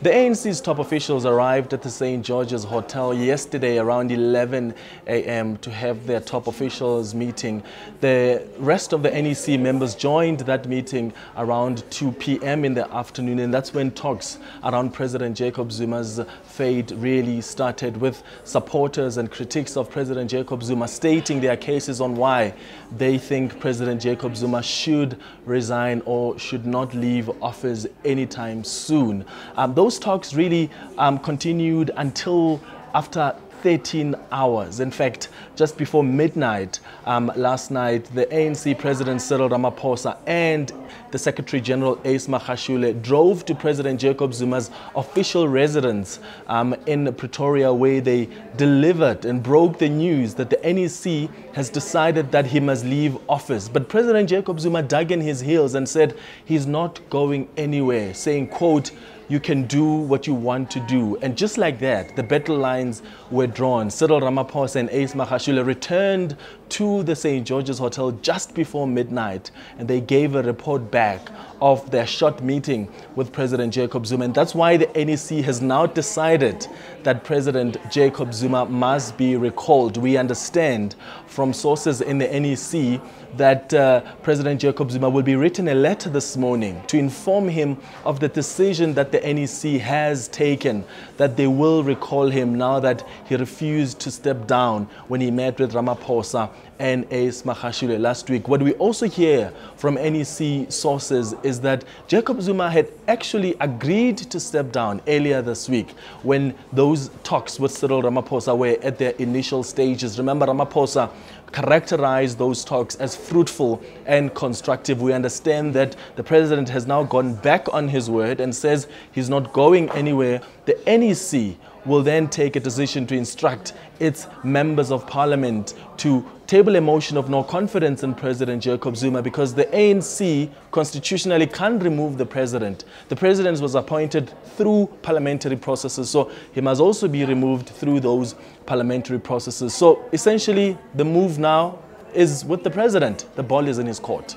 The ANC's top officials arrived at the St. George's Hotel yesterday around 11 a.m. to have their top officials meeting. The rest of the NEC members joined that meeting around 2 p.m. in the afternoon, and that's when talks around President Jacob Zuma's fate really started, with supporters and critics of President Jacob Zuma stating their cases on why they think President Jacob Zuma should resign or should not leave office anytime soon. Those talks really continued until after 13 hours. In fact, just before midnight last night, the ANC President Cyril Ramaphosa and the Secretary General Ace Magashule drove to President Jacob Zuma's official residence in Pretoria, where they delivered and broke the news that the NEC has decided that he must leave office. But President Jacob Zuma dug in his heels and said he's not going anywhere, saying, quote, "You can do what you want to do." And just like that, the battle lines were drawn. Cyril Ramaphosa and Ace Magashule returned to the St. George's Hotel just before midnight, and they gave a report back of their short meeting with President Jacob Zuma. And that's why the NEC has now decided that President Jacob Zuma must be recalled. We understand from sources in the NEC that President Jacob Zuma will be written a letter this morning to inform him of the decision that the NEC has taken, that they will recall him now that he refused to step down when he met with Ramaphosa and Ace Magashule last week. What we also hear from NEC sources is that Jacob Zuma had actually agreed to step down earlier this week when those talks with Cyril Ramaphosa were at their initial stages. Remember, Ramaphosa characterized those talks as fruitful and constructive. We understand that the president has now gone back on his word and says he's not going anywhere. The NEC will then take a decision to instruct its members of parliament to table a motion of no confidence in President Jacob Zuma, because the ANC constitutionally can't remove the president. The president was appointed through parliamentary processes, so he must also be removed through those parliamentary processes. So essentially, the move now is with the president. The ball is in his court.